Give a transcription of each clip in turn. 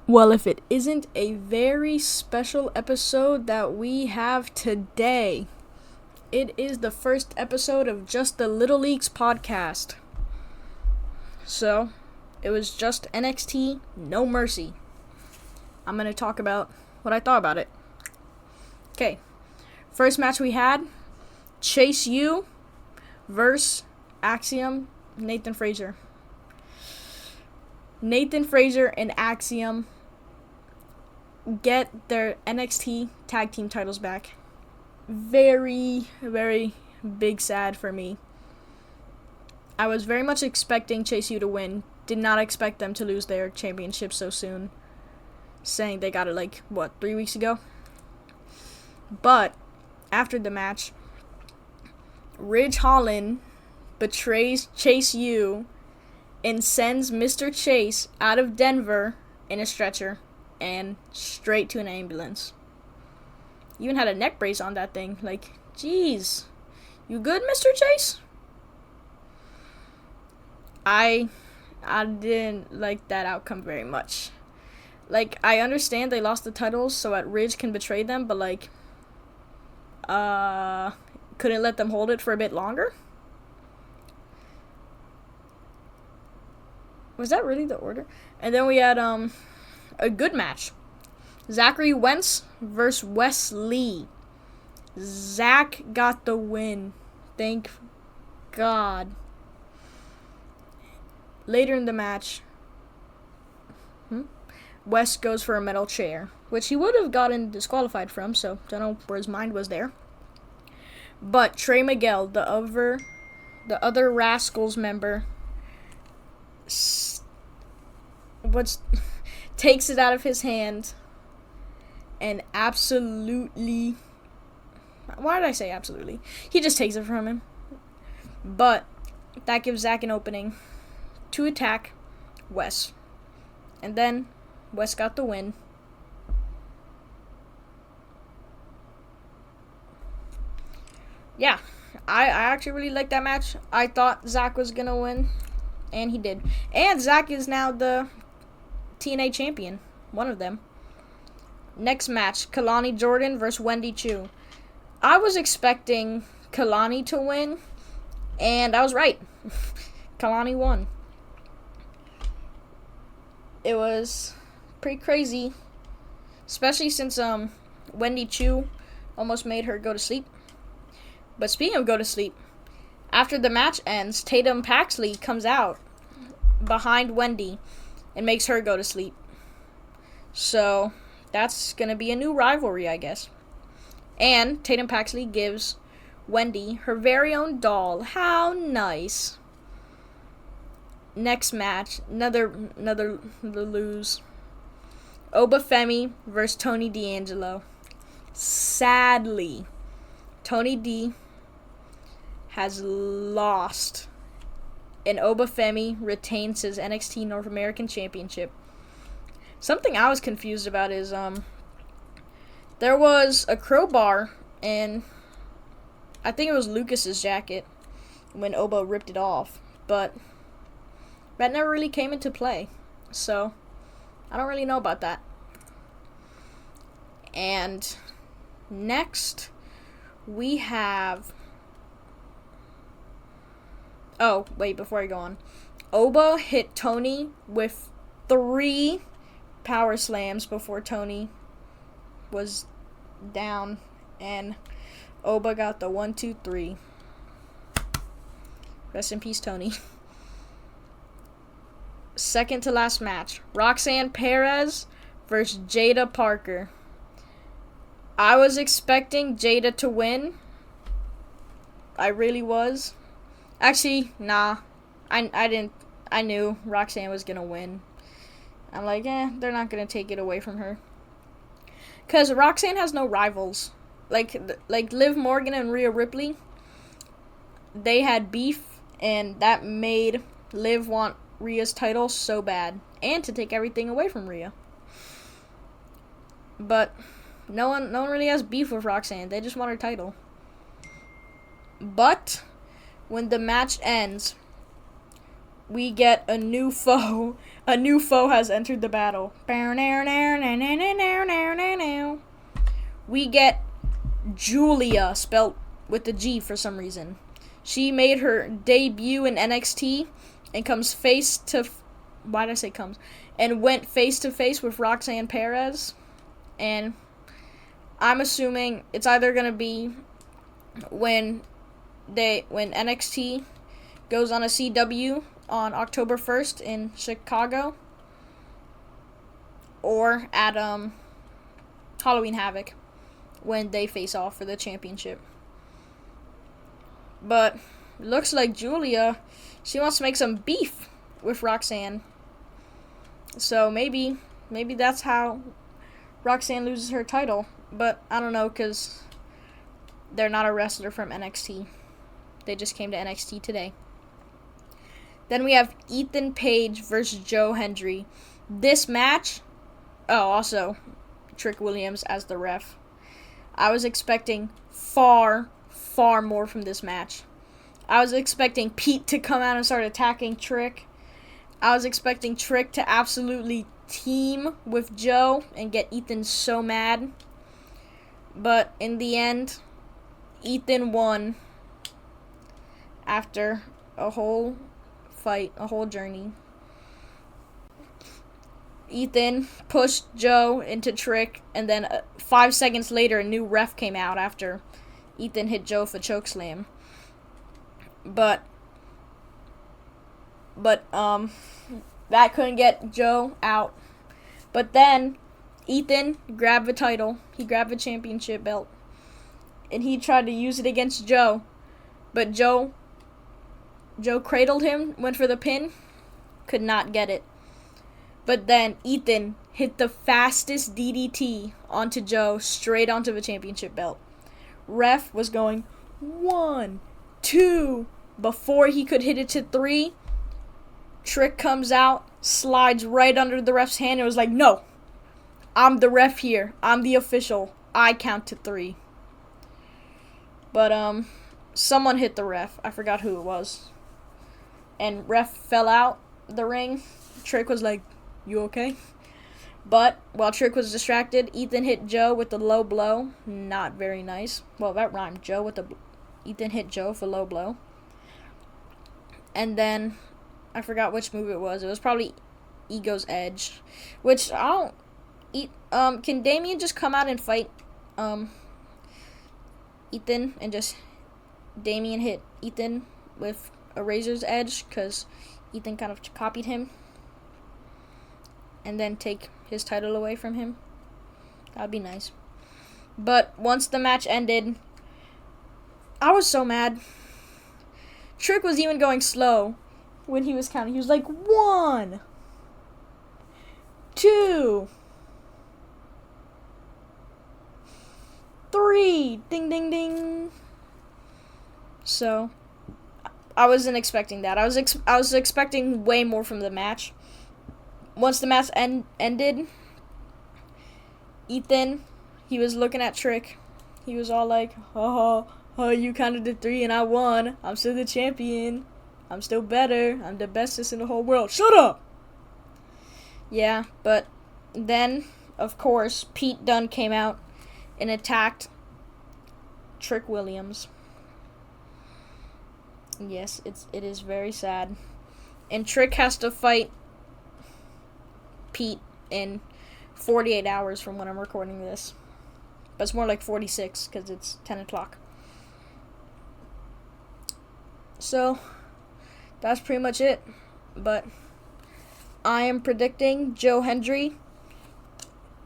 Well, if it isn't a very special episode that we have today, it is the first episode of Just the Little Leagues podcast. So, it was just NXT, no mercy. I'm going to talk about what I thought about it. Okay, first match we had, Chase U versus Axiom, Nathan Frazier. Nathan Frazier and Axiom get their NXT tag team titles back. Very, very big sad for me. I was very much expecting Chase U to win. Did not expect them to lose their championship so soon. Saying they got it 3 weeks ago? But after the match, Ridge Holland betrays Chase U and sends Mr. Chase out of Denver in a stretcher and straight to an ambulance. Even had a neck brace on that thing. Jeez. You good, Mr. Chase? I didn't like that outcome very much. I understand they lost the titles so that Ridge can betray them, but couldn't let them hold it for a bit longer? Was that really the order? And then we had a good match. Zachary Wentz versus Wes Lee. Zach got the win. Thank God. Later in the match, Wes goes for a metal chair, which he would have gotten disqualified from, so don't know where his mind was there. But Trey Miguel, the other Rascals member, takes it out of his hand and absolutely... Why did I say absolutely? He just takes it from him. But that gives Zach an opening to attack Wes. And then Wes got the win. Yeah, I actually really liked that match. I thought Zach was going to win, and he did. And Zach is now the TNA champion, one of them. Next match, Kalani Jordan versus Wendy Chu. I was expecting Kalani to win, and I was right. Kalani won. It was pretty crazy, especially since Wendy Chu almost made her go to sleep. But speaking of go to sleep, after the match ends, Tatum Paxley comes out behind Wendy and makes her go to sleep. So that's going to be a new rivalry, I guess. And Tatum Paxley gives Wendy her very own doll. How nice. Next match, another lose. Oba Femi versus Tony D'Angelo. Sadly, Tony D has lost, and Oba Femi retains his NXT North American Championship. Something I was confused about is there was a crowbar in, I think it was Lucas's jacket when Oba ripped it off, but that never really came into play, so I don't really know about that. And next we have, before I go on, Oba hit Tony with 3 power slams before Tony was down, and Oba got the 1, 2, 3. Rest in peace, Tony. Second to last match, Roxanne Perez versus Jada Parker. I was expecting Jada to win. I really was. Actually, nah. I didn't. I knew Roxanne was gonna win. I'm like, they're not gonna take it away from her. Cause Roxanne has no rivals. Like Liv Morgan and Rhea Ripley. They had beef, and that made Liv want Rhea's title so bad, and to take everything away from Rhea. But no one really has beef with Roxanne. They just want her title. But when the match ends, we get a new foe. A new foe has entered the battle. We get Julia, spelled with the G for some reason. She made her debut in NXT and comes face to... Why did I say comes? And went face to face with Roxanne Perez. And I'm assuming it's either going to be when NXT goes on a CW on October 1st in Chicago, or at Halloween Havoc when they face off for the championship. But looks like Julia, she wants to make some beef with Roxanne. So maybe that's how Roxanne loses her title. But I don't know, because they're not a wrestler from NXT. They just came to NXT today. Then we have Ethan Page versus Joe Hendry. This match... Oh, also, Trick Williams as the ref. I was expecting far, far more from this match. I was expecting Pete to come out and start attacking Trick. I was expecting Trick to absolutely team with Joe and get Ethan so mad. But in the end, Ethan won after a whole fight, a whole journey. Ethan pushed Joe into Trick, and then 5 seconds later, a new ref came out after Ethan hit Joe for chokeslam. But that couldn't get Joe out. But then Ethan grabbed the title. He grabbed the championship belt, and he tried to use it against Joe. But Joe cradled him, went for the pin, could not get it. But then Ethan hit the fastest DDT onto Joe, straight onto the championship belt. Ref was going 1, 2. Before he could hit it to 3, Trick comes out, slides right under the ref's hand, and was like, "No, I'm the ref here. I'm the official. I count to 3. But, someone hit the ref. I forgot who it was. And ref fell out the ring. Trick was like, "You okay?" But while Trick was distracted, Ethan hit Joe with the low blow. Not very nice. Well, that rhymed. Ethan hit Joe for low blow. And then I forgot which move it was. It was probably Ego's Edge, which I don't. Can Damien just come out and fight Ethan and just Damien hit Ethan with a Razor's Edge, because Ethan kind of copied him, and then take his title away from him? That'd be nice. But once the match ended, I was so mad. Trick was even going slow when he was counting. He was like, 1, 2, 3, ding, ding, ding. So I wasn't expecting that. I was expecting way more from the match. Once the match ended, Ethan, he was looking at Trick. He was all like, "Oh, you counted to 3 and I won. I'm still the champion. I'm still better. I'm the bestest in the whole world. Shut up!" Yeah, but then, of course, Pete Dunne came out and attacked Trick Williams. Yes, it is very sad. And Trick has to fight Pete in 48 hours from when I'm recording this. But it's more like 46 because it's 10 o'clock. So, that's pretty much it. But I am predicting Joe Hendry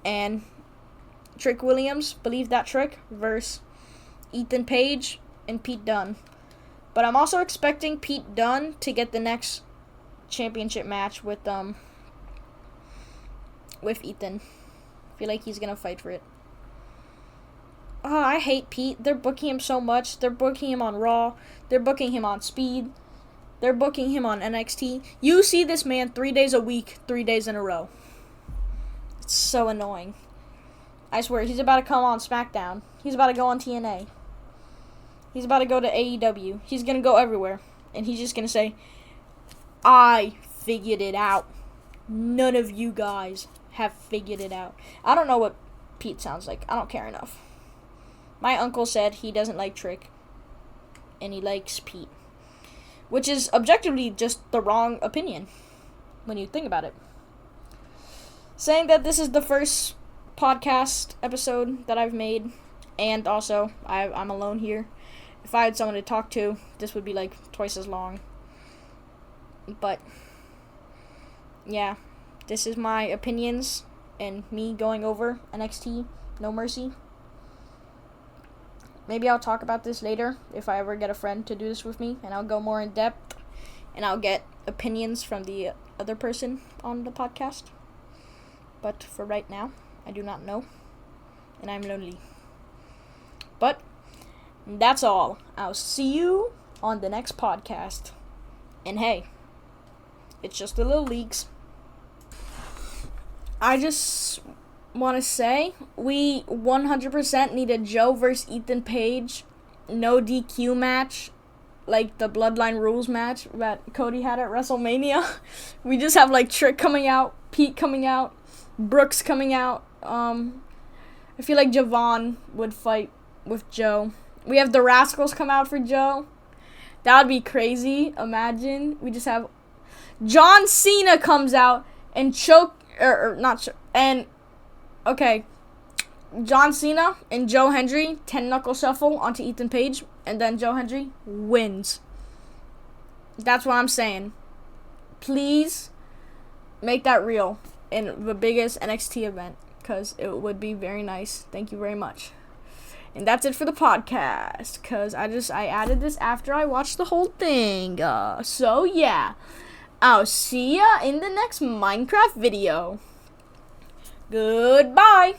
and Trick Williams, believe that Trick, versus Ethan Page and Pete Dunne. But I'm also expecting Pete Dunne to get the next championship match with Ethan. I feel like he's gonna fight for it. Oh, I hate Pete. They're booking him so much. They're booking him on Raw. They're booking him on Speed. They're booking him on NXT. You see this man 3 days a week, 3 days in a row. It's so annoying. I swear, he's about to come on SmackDown. He's about to go on TNA. He's about to go to AEW. He's going to go everywhere. And he's just going to say, I figured it out. None of you guys have figured it out. I don't know what Pete sounds like. I don't care enough. My uncle said he doesn't like Trick, and he likes Pete, which is objectively just the wrong opinion when you think about it. Saying that this is the first podcast episode that I've made, and also I'm alone here. If I had someone to talk to, this would be like twice as long. But yeah, this is my opinions and me going over NXT No Mercy. Maybe I'll talk about this later if I ever get a friend to do this with me, and I'll go more in depth, and I'll get opinions from the other person on the podcast. But for right now, I do not know, and I'm lonely. But that's all. I'll see you on the next podcast. And hey, it's just the little leagues. I just want to say we 100% need a Joe versus Ethan Page no DQ match, like the Bloodline Rules match that Cody had at WrestleMania. We just have like Trick coming out, Pete coming out, Brooks coming out. I feel like Javon would fight with Joe. We have the Rascals come out for Joe. That would be crazy. Imagine we just have John Cena comes out and okay, John Cena and Joe Hendry 10 knuckle shuffle onto Ethan Page, and then Joe Hendry wins. That's what I'm saying. Please make that real in the biggest NXT event, because it would be very nice. Thank you very much. And that's it for the podcast, because I added this after I watched the whole thing. So yeah, I'll see ya in the next Minecraft video. Goodbye.